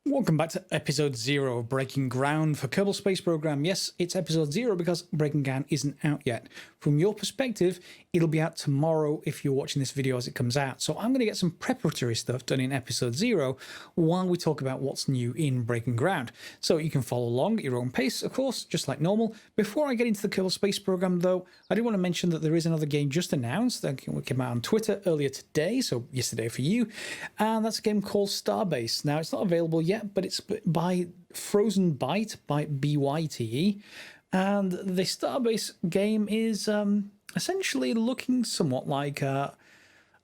Welcome back to episode 0 of Breaking Ground for Kerbal Space Program. Yes, it's episode 0 because Breaking Ground isn't out yet. From your perspective, it'll be out tomorrow if you're watching this video as it comes out. So I'm going to get some preparatory stuff done in episode 0 while we talk about what's new in Breaking Ground. So you can follow along at your own pace, of course, just like normal. Before I get into the Kerbal Space Program, though, I do want to mention that there is another game just announced that came out on Twitter earlier today, so yesterday for you, and that's a game called Starbase. Now, it's not available yet, but it's by Frozen Byte, by BYTE, and the Starbase game is essentially looking somewhat like a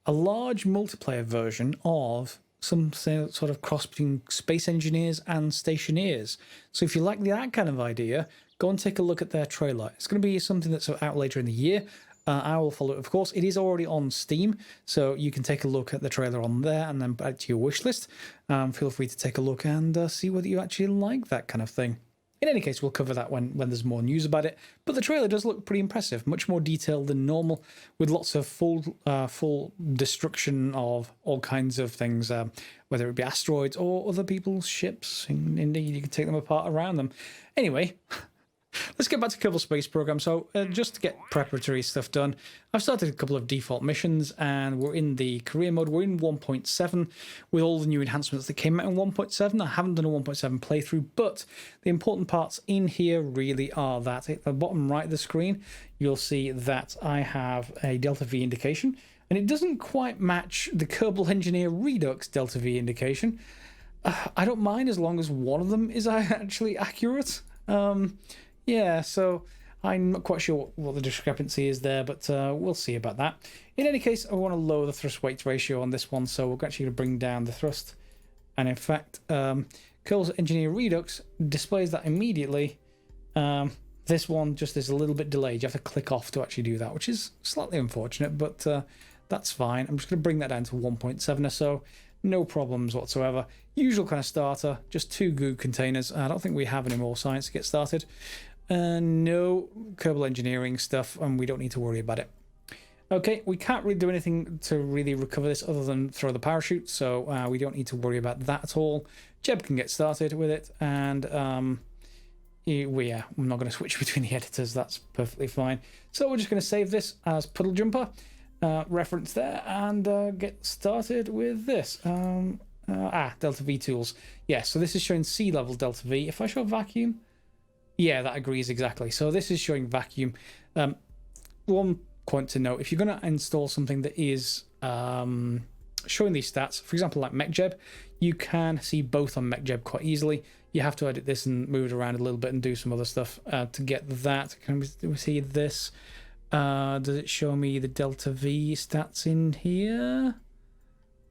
large multiplayer version of some sort of cross between Space Engineers and Stationeers. So if you like that kind of idea, go and take a look at their trailer. It's going to be something that's out later in the year. I will follow it, of course. It is already on Steam, so you can take a look at the trailer on there and then add to your wish list. Feel free to take a look and see whether you actually like that kind of thing. In any case, we'll cover that when there's more news about it. But the trailer does look pretty impressive, much more detailed than normal, with lots of full destruction of all kinds of things, whether it be asteroids or other people's ships. Indeed, you can take them apart around them. Anyway, let's get back to Kerbal Space Program. So just to get preparatory stuff done, I've started a couple of default missions and we're in the career mode. We're in 1.7 with all the new enhancements that came out in 1.7. I haven't done a 1.7 playthrough, but the important parts in here really are that at the bottom right of the screen, you'll see that I have a Delta V indication, and it doesn't quite match the Kerbal Engineer Redux Delta V indication. I don't mind as long as one of them is actually accurate. Yeah, so I'm not quite sure what the discrepancy is there, but we'll see about that. In any case, I want to lower the thrust-weight ratio on this one, so we're actually going to bring down the thrust. And in fact, Kerbal Engineer Redux displays that immediately. This one just is a little bit delayed. You have to click off to actually do that, which is slightly unfortunate, but that's fine. I'm just going to bring that down to 1.7 or so. No problems whatsoever. Usual kind of starter, just 2 goo containers. I don't think we have any more science to get started. No Kerbal engineering stuff, and we don't need to worry about it. Okay, we can't really do anything to really recover this other than throw the parachute, so we don't need to worry about that at all. Jeb can get started with it, and yeah, I'm not going to switch between the editors. That's perfectly fine. So we're just going to save this as Puddle Jumper, reference there, and get started with this. Delta V tools. Yeah, so this is showing sea level Delta V. If I show vacuum, yeah, that agrees exactly. So this is showing vacuum. One point to note, if you're going to install something that is showing these stats, for example, like MechJeb, you can see both on MechJeb quite easily. You have to edit this and move it around a little bit and do some other stuff to get that. Can we see this? Does it show me the Delta V stats in here?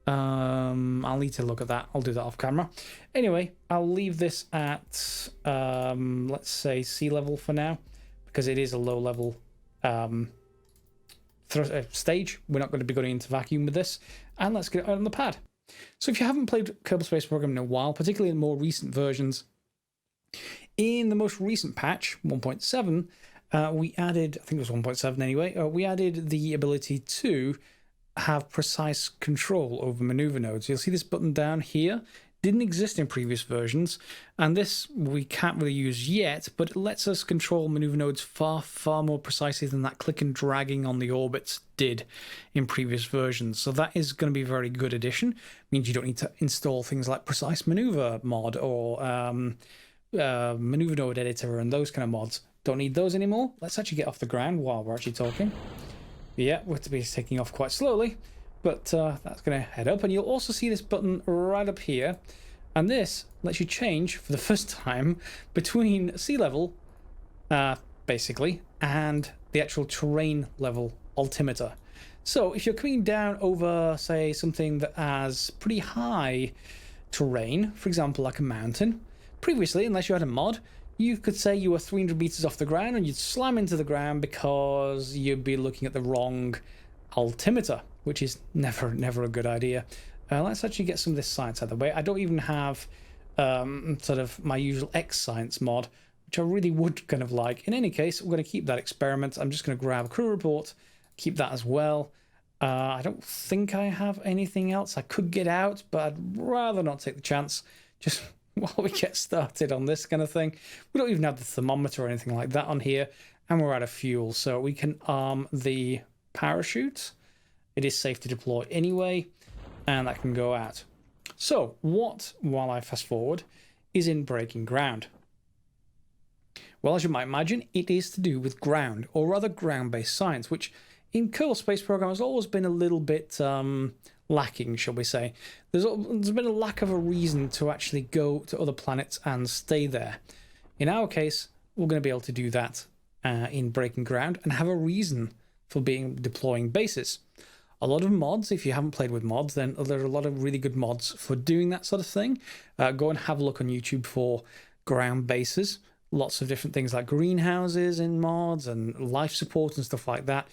I'll need to look at that. I'll do that off camera. Anyway, I'll leave this at, let's say, sea level for now, because it is a low level stage. We're not going to be going into vacuum with this. And let's get it on the pad. So if you haven't played Kerbal Space Program in a while, particularly in more recent versions, in the most recent patch, 1.7, we added, I think it was 1.7 anyway, we added the ability to have precise control over maneuver nodes. You'll see this button down here. Didn't exist in previous versions, and this we can't really use yet, but it lets us control maneuver nodes far more precisely than that click and dragging on the orbits did in previous versions. So that is going to be a very good addition. Means you don't need to install things like precise maneuver mod or maneuver node editor and those kind of mods. Don't need those anymore. Let's actually get off the ground while we're actually talking. Yeah, we're to be taking off quite slowly, but that's going to head up. And you'll also see this button right up here. And this lets you change for the first time between sea level, basically, and the actual terrain level altimeter. So if you're coming down over, say, something that has pretty high terrain, for example, like a mountain, previously, unless you had a mod, you could say you were 300 meters off the ground and you'd slam into the ground because you'd be looking at the wrong altimeter, which is never a good idea. Let's actually get some of this science out of the way. I don't even have sort of my usual X science mod, which I really would kind of like. In any case, we're going to keep that experiment. I'm just going to grab a crew report, keep that as well. I don't think I have anything else. I could get out, but I'd rather not take the chance. Just while we get started on this kind of thing. We don't even have the thermometer or anything like that on here, and we're out of fuel, so we can arm the parachute. It is safe to deploy anyway, and that can go out. So what, while I fast forward, is in breaking ground? Well, as you might imagine, it is to do with ground, or rather ground-based science, which in Kerbal Space Program has always been a little bit lacking, shall we say. There's been a lack of a reason to actually go to other planets and stay there. In our case, we're going to be able to do that in breaking ground and have a reason for deploying bases. A lot of mods, if you haven't played with mods, then there are a lot of really good mods for doing that sort of thing. Go and have a look on YouTube for ground bases. Lots of different things like greenhouses in mods and life support and stuff like that.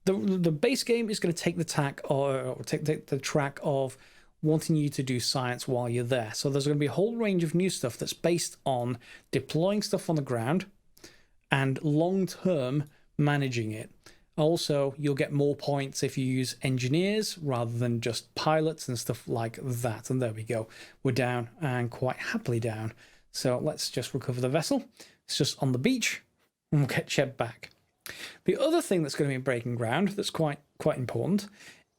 The base game is going to take the track of wanting you to do science while you're there. So there's going to be a whole range of new stuff that's based on deploying stuff on the ground and long-term managing it. Also, you'll get more points if you use engineers rather than just pilots and stuff like that. And there we go. We're down, and quite happily down. So let's just recover the vessel. It's just on the beach, and we'll get Cheb back. The other thing that's going to be breaking ground that's quite important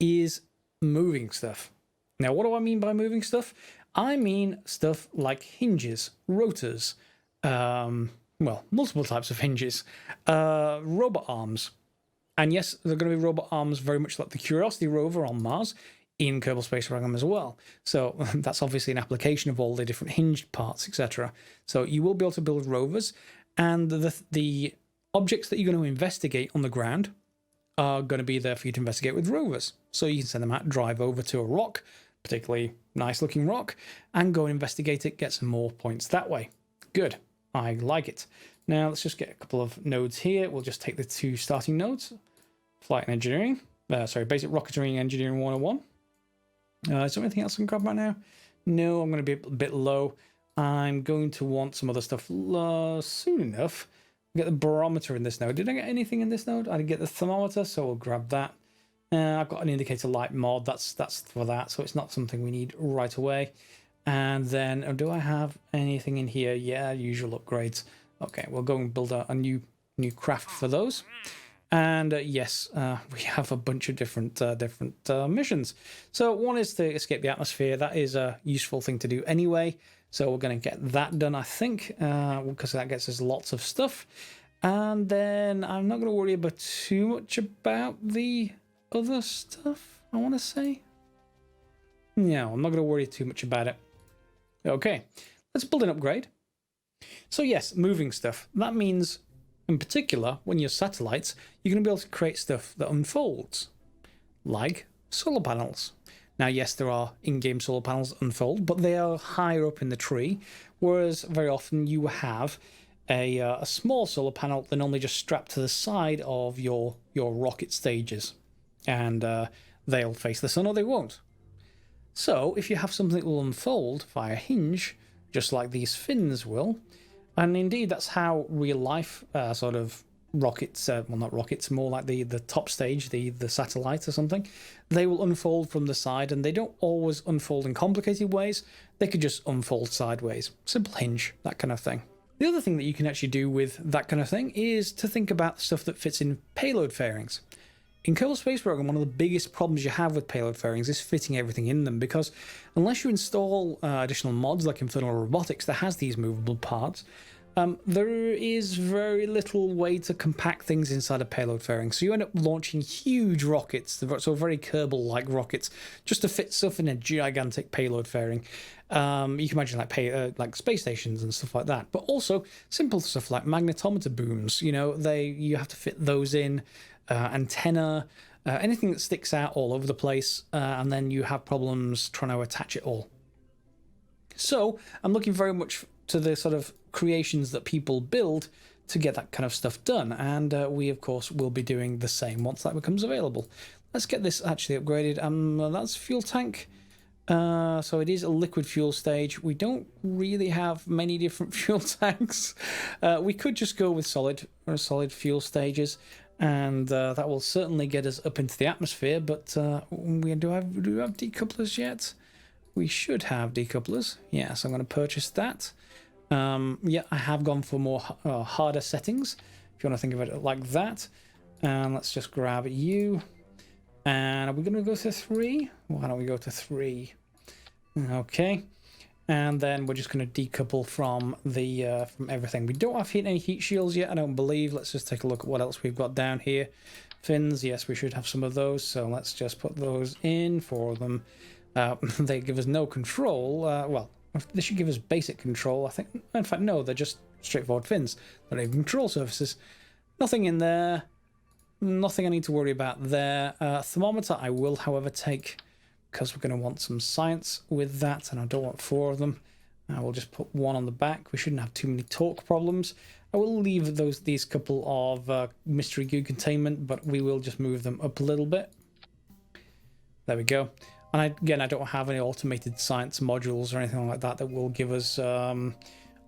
is moving stuff. Now, what do I mean by moving stuff? I mean stuff like hinges, rotors, well, multiple types of hinges, robot arms. And yes, they're going to be robot arms very much like the Curiosity rover on Mars in Kerbal Space Program as well. So that's obviously an application of all the different hinged parts, etc. So you will be able to build rovers, and the objects that you're going to investigate on the ground are going to be there for you to investigate with rovers. So you can send them out, drive over to a rock, particularly nice looking rock, and go and investigate it, get some more points that way. Good. I like it. Now let's just get a couple of nodes here. We'll just take the two starting nodes. Flight and engineering. Basic rocketry and engineering 101. Is there anything else I can grab right now? No, I'm going to be a bit low. I'm going to want some other stuff soon enough. Get the barometer in this node. Did I get anything in this node? I didn't get the thermometer, so we'll grab that. I've got an indicator light mod. That's for that, so it's not something we need right away. And then, do I have anything in here? Yeah, usual upgrades. Okay, we'll go and build a new craft for those. And yes, we have a bunch of different missions. So one is to escape the atmosphere. That is a useful thing to do anyway. So we're going to get that done, I think, because that gets us lots of stuff. And then I'm not going to worry about too much about the other stuff, I want to say. No, I'm not going to worry too much about it. Okay, let's build an upgrade. So yes, moving stuff. That means, in particular, when you're satellites, you're going to be able to create stuff that unfolds, like solar panels. Now, yes, there are in-game solar panels that unfold, but they are higher up in the tree, whereas very often you have a small solar panel that normally just strapped to the side of your rocket stages, and they'll face the sun or they won't. So if you have something that will unfold via hinge, just like these fins will, and indeed that's how real life sort of rockets, well, not rockets, more like the top stage, the satellite or something, they will unfold from the side, and they don't always unfold in complicated ways. They could just unfold sideways. Simple hinge, that kind of thing. The other thing that you can actually do with that kind of thing is to think about stuff that fits in payload fairings. In Kerbal Space Program, one of the biggest problems you have with payload fairings is fitting everything in them, because unless you install additional mods like Infernal Robotics that has these movable parts, there is very little way to compact things inside a payload fairing. So you end up launching huge rockets, so very Kerbal-like rockets, just to fit stuff in a gigantic payload fairing. You can imagine like space stations and stuff like that, but also simple stuff like magnetometer booms. You know, you have to fit those in. Antenna, anything that sticks out all over the place, and then you have problems trying to attach it all. So I'm looking very much to the sort of creations that people build to get that kind of stuff done, and we of course will be doing the same once that becomes available. Let's get this actually upgraded. That's fuel tank. So it is a liquid fuel stage. We don't really have many different fuel tanks. We could just go with solid fuel stages, and that will certainly get us up into the atmosphere. But do we have decouplers yet? we should have decouplers. Yeah, so I'm going to purchase that. Yeah, I have gone for more harder settings, if you want to think of it like that. And let's just grab you. And are we going to go to 3? Why don't we go to 3? Okay. And then we're just going to decouple from the from everything. We don't have any heat shields yet, I don't believe. Let's just take a look at what else we've got down here. Fins, yes, we should have some of those. So let's just put those in for them. They give us no control. Well, they should give us basic control, I think. In fact, no, they're just straightforward fins. They're not even control surfaces. Nothing in there. Nothing I need to worry about there. Thermometer I will, however, take, because we're going to want some science with that, and I don't want 4 of them. I will just put 1 on the back. We shouldn't have too many torque problems. I will leave these couple of mystery goo containment, but we will just move them up a little bit. There we go. And again, I don't have any automated science modules or anything like that that will give us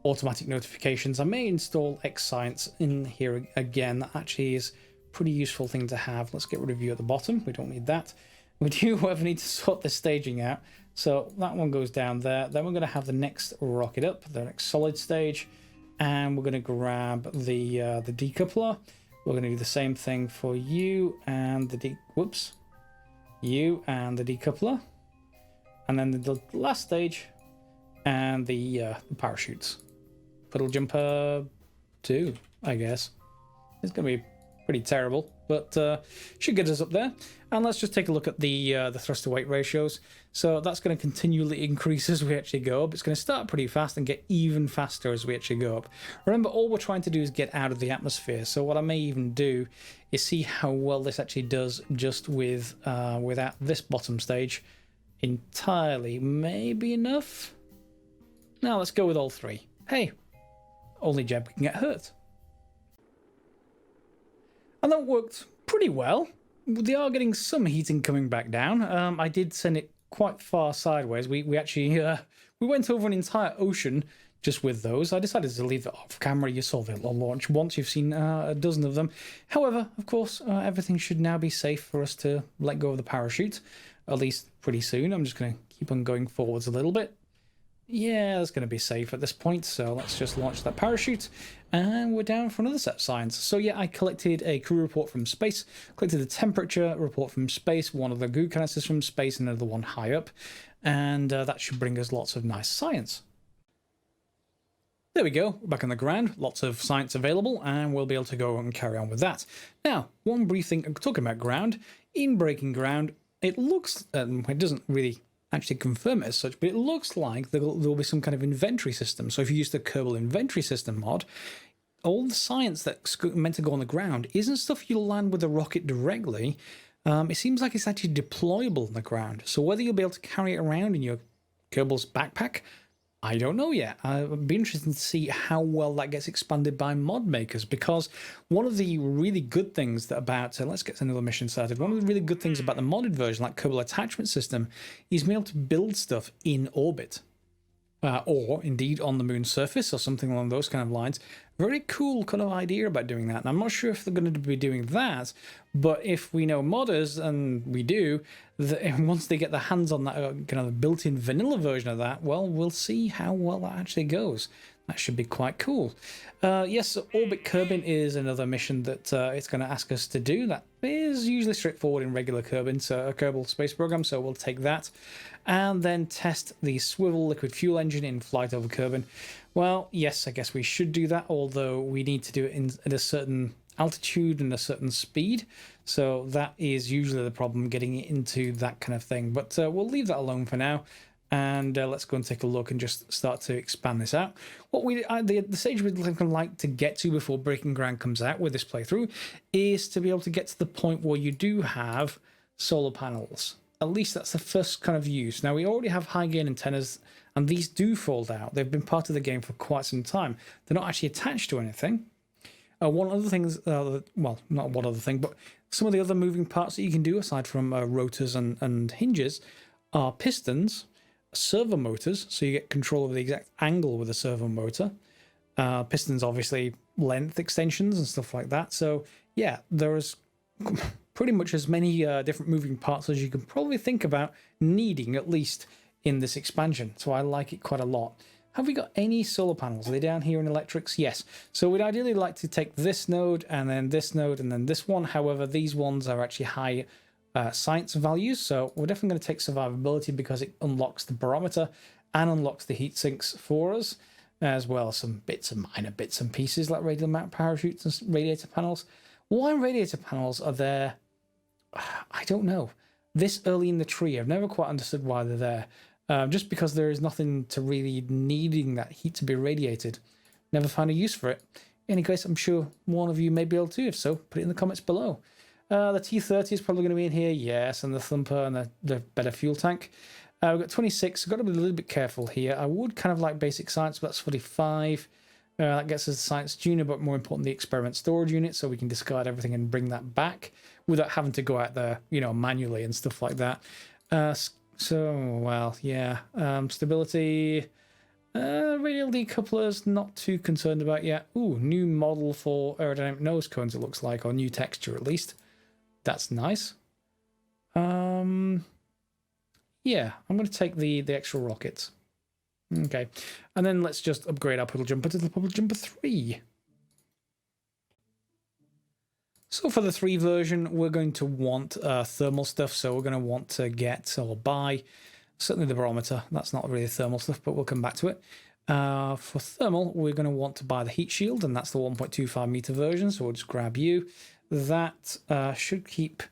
automatic notifications. I may install X-Science in here again. That actually is a pretty useful thing to have. Let's get rid of you at the bottom. We don't need that. We do, however, need to sort the staging out. So that one goes down there. Then we're going to have the next rocket up, the next solid stage. And we're going to grab the decoupler. We're going to do the same thing for you and the you and the decoupler. And then the last stage and the parachutes. Puddle jumper 2, I guess. It's going to be pretty terrible, but should get us up there. And let's just take a look at the thrust to weight ratios. So that's going to continually increase as we actually go up. It's going to start pretty fast and get even faster as we actually go up. Remember, all we're trying to do is get out of the atmosphere. So what I may even do is see how well this actually does just with without this bottom stage entirely. Maybe enough? Now let's go with all 3. Hey, only Jeb can get hurt. And that worked pretty well. They are getting some heating coming back down. I did send it quite far sideways. We actually we went over an entire ocean just with those. I decided to leave it off camera. You saw the launch once. You've seen a dozen of them. However, of course, everything should now be safe for us to let go of the parachute, at least pretty soon. I'm just going to keep on going forwards a little bit. Yeah, it's going to be safe at this point, so let's just launch that parachute, and we're down for another set of science. So yeah, I collected a crew report from space, collected the temperature report from space, one of the goo canisters from space, and another one high up, and that should bring us lots of nice science. There we go, back on the ground, lots of science available, and we'll be able to go and carry on with that. Now, one brief thing, talking about ground, in breaking ground, it looks, it doesn't really actually confirm it as such, but it looks like there will be some kind of inventory system. So if you use the Kerbal inventory system mod, all the science that's meant to go on the ground isn't stuff you'll land with a rocket directly. It seems like it's actually deployable on the ground. So whether you'll be able to carry it around in your Kerbal's backpack, I don't know yet. I'd be interested to see how well that gets expanded by mod makers, because one of the really good things about, let's get another mission started, one of the really good things about the modded version, like Kerbal attachment system, is being able to build stuff in orbit. Or indeed on the moon's surface or something along those kind of lines. Very cool kind of idea about doing that. And I'm not sure if they're going to be doing that, but if we know modders, and we do, once they get their hands on that kind of built-in vanilla version of that, well, we'll see how well that actually goes. That should be quite cool. Yes, orbit Kerbin is another mission that it's going to ask us to do. That is usually straightforward in regular Kerbal space program, so we'll take that. And then test the swivel liquid fuel engine in flight over Kerbin. Well, yes, I guess we should do that, although we need to do it at a certain altitude and a certain speed. So that is usually the problem, getting it into that kind of thing. But we'll leave that alone for now. And let's go and take a look and just start to expand this out. What the stage we'd like to get to before Breaking Ground comes out with this playthrough is to be able to get to the point where you do have solar panels. At least that's the first kind of use. Now, we already have high gain antennas, and these do fold out. They've been part of the game for quite some time. They're not actually attached to anything. One other thing is, well, not one other thing, but some of the other moving parts that you can do aside from rotors and hinges are pistons, servo motors, so you get control of the exact angle with a servo motor. Pistons, obviously, length extensions and stuff like that. So yeah, there's pretty much as many different moving parts as you can probably think about needing, at least in this expansion. So I like it quite a lot. Have we got any solar panels? Are they down here in electrics? Yes. So we'd ideally like to take this node and then this node and then this one. However, these ones are actually high science values. So we're definitely going to take survivability because it unlocks the barometer and unlocks the heat sinks for us, as well as some minor bits and pieces like radial mount parachutes and radiator panels. Why radiator panels are there, I don't know. This early in the tree, I've never quite understood why they're there. Just because there is nothing to really needing that heat to be radiated. Never found a use for it. In any case, I'm sure one of you may be able to. If so, put it in the comments below. The T30 is probably going to be in here, yes, and the Thumper and the better fuel tank. We've got 26. I've got to be a little bit careful here. I would kind of like basic science, but that's 45. That gets us the science junior, but more importantly, the experiment storage unit, so we can discard everything and bring that back without having to go out there, you know, manually and stuff like that. So, well, yeah. Stability. Radial decouplers, not too concerned about yet. Ooh, new model for aerodynamic nose cones, it looks like, or new texture at least. That's nice. Yeah, I'm going to take the extra rockets. Okay, and then let's just upgrade our puddle jumper to the puddle jumper 3. So for the 3 version, we're going to want thermal stuff. So we're going to want to get or buy certainly the barometer. That's not really thermal stuff, but we'll come back to it. For thermal, we're going to want to buy the heat shield, and that's the 1.25 meter version. So we'll just grab you. That should keep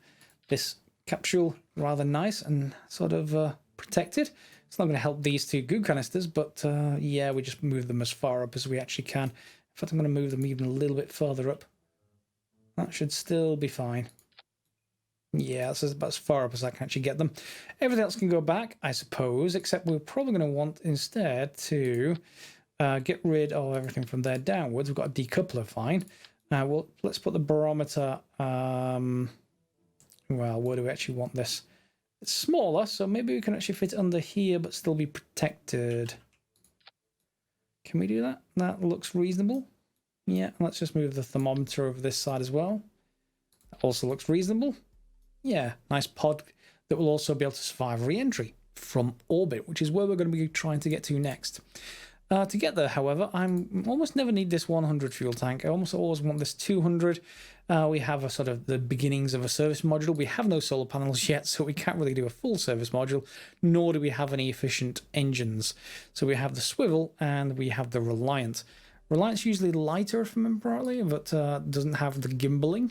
this capsule rather nice and sort of protected. It's not going to help these 2 goo canisters, but yeah, we just move them as far up as we actually can. In fact, I'm going to move them even a little bit further up. That should still be fine. Yeah, that's about as far up as I can actually get them. Everything else can go back, I suppose, except we're probably going to want instead to get rid of everything from there downwards. We've got a decoupler, fine. Well, let's put the barometer... well, where do we actually want this? It's smaller, so maybe we can actually fit it under here, but still be protected. Can we do that? That looks reasonable. Yeah, let's just move the thermometer over this side as well. That also looks reasonable. Yeah, nice pod that will also be able to survive re-entry from orbit, which is where we're going to be trying to get to next. To get there, however, I'm almost never need this 100 fuel tank. I almost always want this 200. We have a sort of the beginnings of a service module. We have no solar panels yet, so we can't really do a full service module, nor do we have any efficient engines. So we have the swivel and we have the Reliant. Reliant's usually lighter, if I remember rightly, but doesn't have the gimbaling.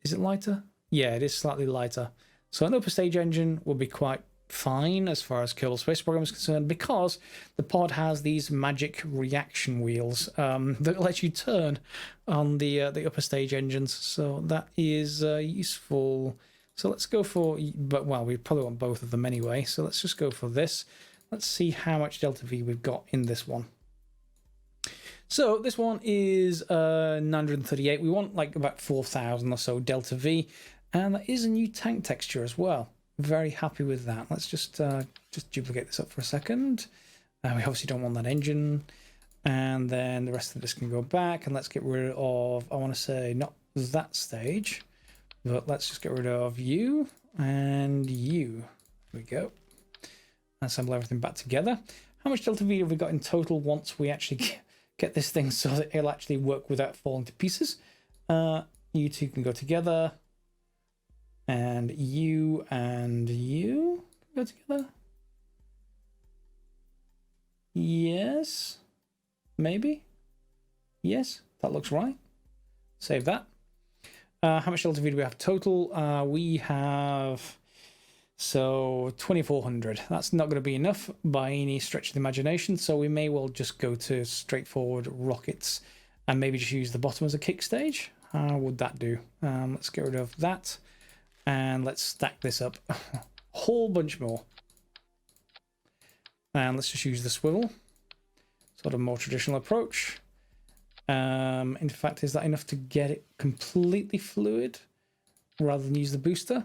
Is it lighter? Yeah, it is slightly lighter. So an upper stage engine will be quite fine as far as Kerbal Space Program is concerned, because the pod has these magic reaction wheels that let you turn on the upper stage engines. So that is useful. So let's go for, but well, we probably want both of them anyway. So let's just go for this. Let's see how much delta V we've got in this one. So this one is 938. We want like about 4,000 or so delta V, and that is a new tank texture as well. Very happy with that. Let's just duplicate this up for a second. We obviously don't want that engine, and then the rest of this can go back. And let's get rid of, I want to say not that stage, but let's just get rid of you and you. There we go. Assemble everything back together. How much delta V have we got in total once we actually get this thing so that it'll actually work without falling to pieces? You two can go together, and you can go together. Yes, maybe. Yes, that looks right. Save that. How much delta V do we have total? We have, so 2,400. That's not going to be enough by any stretch of the imagination, so we may well just go to straightforward rockets and maybe just use the bottom as a kick stage. How would that do? Let's get rid of that, and let's stack this up a whole bunch more. And let's just use the swivel, sort of more traditional approach. In fact, is that enough to get it completely fluid rather than use the booster?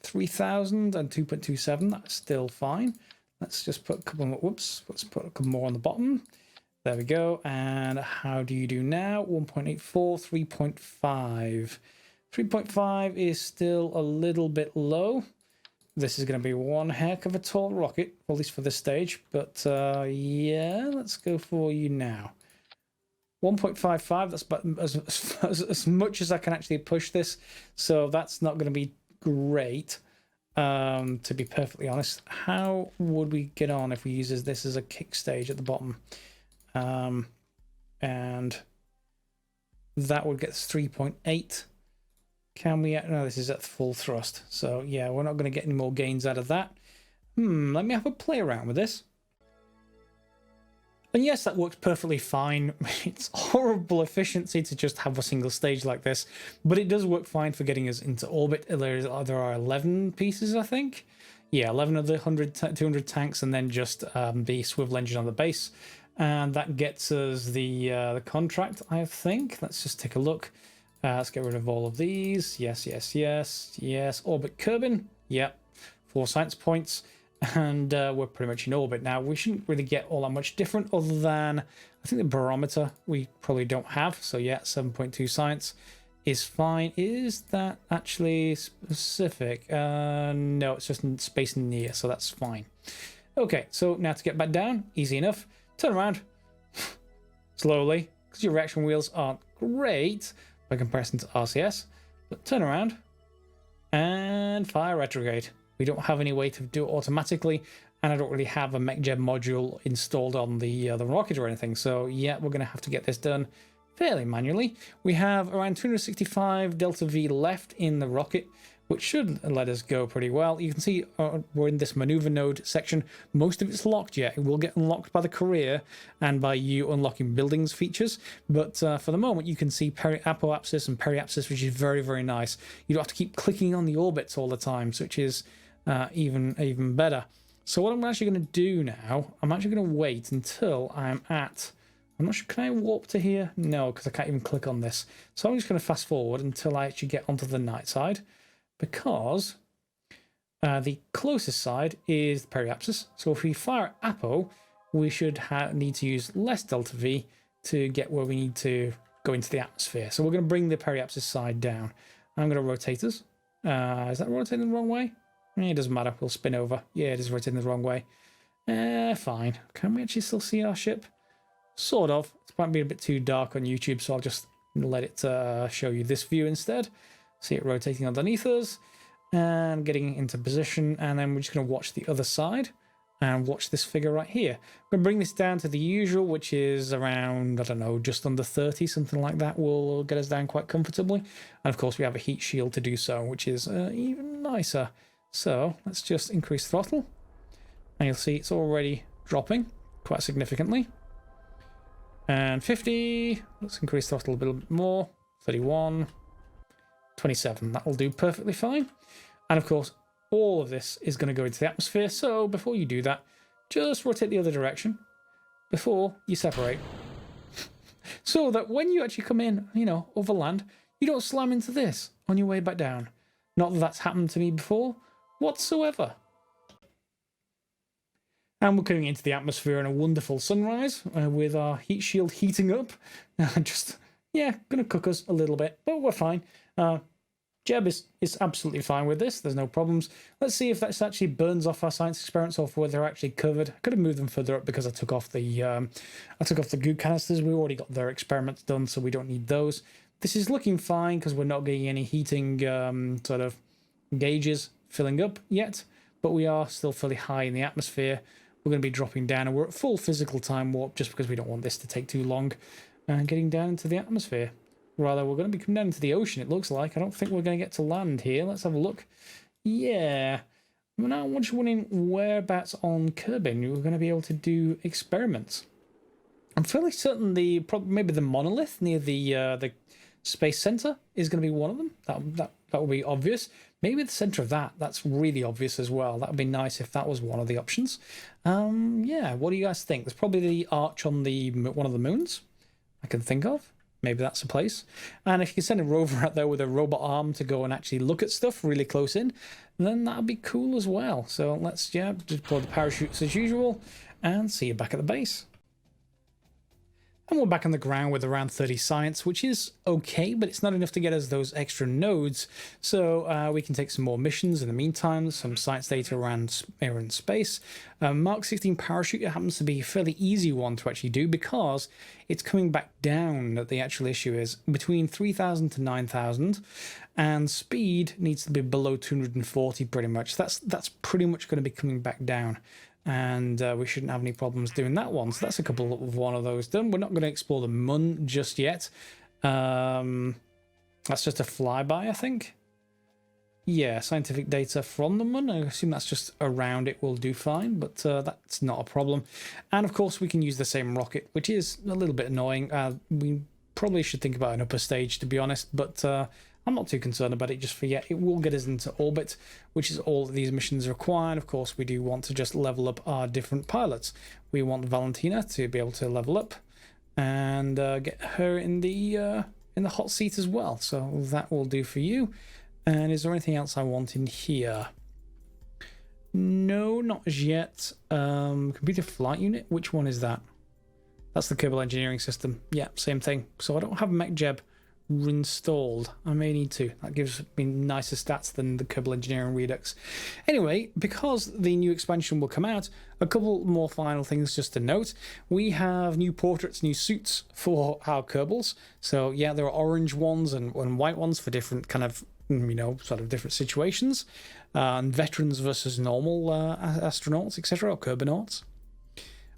3,000 and 2.27, that's still fine. Let's just put a couple more, whoops, let's put a couple more on the bottom. There we go. And how do you do now? 1.84, 3.5. 3.5 is still a little bit low. this is going to be one heck of a tall rocket, at least for this stage. But yeah, let's go for you now. 1.55, that's about as much as I can actually push this. So that's not going to be great, to be perfectly honest. How would we get on if we use this as a kick stage at the bottom? And that would get us 3.8. Can we? No, this is at full thrust. So yeah, we're not going to get any more gains out of that. Let me have a play around with this. And yes, that works perfectly fine. It's horrible efficiency to just have a single stage like this, but it does work fine for getting us into orbit. There are 11 pieces, I think. Yeah, 11 of the 200 tanks, and then just the swivel engine on the base. And that gets us the contract, I think. Let's just take a look. Let's get rid of all of these. Yes, yes, yes, yes. Orbit Kerbin. Yep. 4 science points. And we're pretty much in orbit. Now, we shouldn't really get all that much different other than, I think the barometer we probably don't have. So yeah, 7.2 science is fine. Is that actually specific? No, it's just in space near, so that's fine. Okay, so now to get back down, easy enough. Turn around slowly, because your reaction wheels aren't great by comparison to RCS, but turn around and fire retrograde. We don't have any way to do it automatically, and I don't really have a MechJeb module installed on the rocket or anything, so yeah, we're going to have to get this done fairly manually. We have around 265 delta V left in the rocket, which should let us go pretty well. You can see we're in this maneuver node section. Most of it's locked yet. It will get unlocked by the career and by you unlocking buildings features. But for the moment, you can see apoapsis and periapsis, which is very, very nice. You don't have to keep clicking on the orbits all the time, which is even better. So what I'm actually going to do now, I'm actually going to wait until I'm not sure, can I warp to here? No, because I can't even click on this. So I'm just going to fast forward until I actually get onto the night side, because the closest side is the periapsis. So if we fire Apo, we should need to use less delta V to get where we need to go into the atmosphere. So we're going to bring the periapsis side down. I'm going to rotate us. Is that rotating the wrong way? It doesn't matter. We'll spin over. Yeah, it is rotating the wrong way. Fine. Can we actually still see our ship? Sort of. It's might be a bit too dark on YouTube, so I'll just let it show you this view instead. See it rotating underneath us and getting into position, and then we're just going to watch the other side and watch this figure right here. I'm going to bring this down to the usual, which is around, I don't know, just under 30, something like that will get us down quite comfortably. And of course we have a heat shield to do so, which is even nicer. So let's just increase throttle, and you'll see it's already dropping quite significantly. And 50, let's increase throttle a little bit more, 31, 27, that'll do perfectly fine. And of course, all of this is going to go into the atmosphere, so before you do that, just rotate the other direction before you separate. So that when you actually come in, over land, you don't slam into this on your way back down. Not that that's happened to me before, whatsoever. And we're coming into the atmosphere in a wonderful sunrise with our heat shield heating up. Just, yeah, going to cook us a little bit, but we're fine. Jeb is absolutely fine with this. There's no problems. Let's see if that actually burns off our science experiments, or whether they're actually covered. I could have moved them further up because I took off the goo canisters. We already got their experiments done, so we don't need those. This is looking fine because we're not getting any heating sort of gauges filling up yet, but we are still fairly high in the atmosphere. We're going to be dropping down, and we're at full physical time warp just because we don't want this to take too long getting down into the atmosphere. Rather, we're going to be coming down into the ocean, it looks like. I don't think we're going to get to land here. Let's have a look. Yeah. Now I'm just wondering whereabouts on Kerbin we're going to be able to do experiments. I'm fairly certain maybe the monolith near the space center is going to be one of them. That would be obvious. Maybe the center of that's really obvious as well. That would be nice if that was one of the options. Yeah, what do you guys think? There's probably the arch on one of the moons I can think of. Maybe that's a place. And if you can send a rover out there with a robot arm to go and actually look at stuff really close in, then that'd be cool as well. So let's, deploy the parachutes as usual and see you back at the base. And we're back on the ground with around 30 science, which is okay, but it's not enough to get us those extra nodes. So we can take some more missions in the meantime, some science data around air and space. Mark 16 parachute happens to be a fairly easy one to actually do because it's coming back down. The actual issue is between 3,000 to 9,000, and speed needs to be below 240 pretty much. That's pretty much going to be coming back down. And we shouldn't have any problems doing that one. So that's a couple of one of those done. We're not going to explore the Mun just yet. That's just a flyby, I think. Yeah, scientific data from the Mun. I assume that's just around it will do fine, but that's not a problem. And of course, we can use the same rocket, which is a little bit annoying. We probably should think about an upper stage, to be honest, but I'm not too concerned about it just for yet. It will get us into orbit, which is all that these missions require. And of course, we do want to just level up our different pilots. We want Valentina to be able to level up and get her in the hot seat as well. So that will do for you. And is there anything else I want in here? No, not as yet. Computer flight unit. Which one is that? That's the Kerbal engineering system. Yeah, same thing. So I don't have MechJeb installed. I may need to. That gives me nicer stats than the Kerbal Engineering Redux. Anyway, because the new expansion will come out, a couple more final things just to note. We have new portraits, new suits for our Kerbals. So yeah, there are orange ones and white ones for different kind of, sort of different situations. And veterans versus normal astronauts, etc., or Kerbonauts.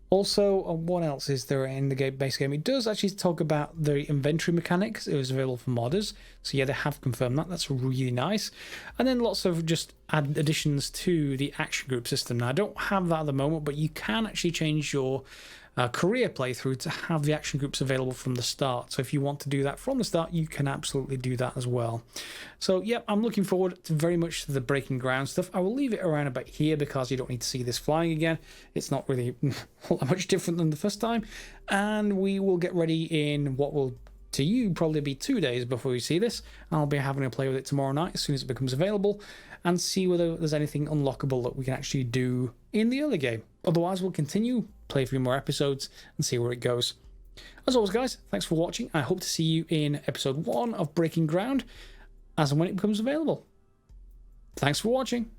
Also, what else is there in the base game? It does actually talk about the inventory mechanics. It was available for modders. So yeah, they have confirmed that. That's really nice. And then lots of just additions to the action group system. Now, I don't have that at the moment, but you can actually change your career playthrough to have the action groups available from the start. So if you want to do that from the start, you can absolutely do that as well. So yep, I'm looking forward to very much to the breaking ground stuff. I will leave it around about here because you don't need to see this flying again. It's not really all that much different than the first time. And we will get ready in what will to you probably be 2 days before you see this. I'll be having a play with it tomorrow night as soon as it becomes available and see whether there's anything unlockable that we can actually do in the early game. Otherwise, we'll continue, play a few more episodes and see where it goes. As always, guys, thanks for watching. I hope to see you in episode 1 of Breaking Ground as and when it becomes available. Thanks for watching.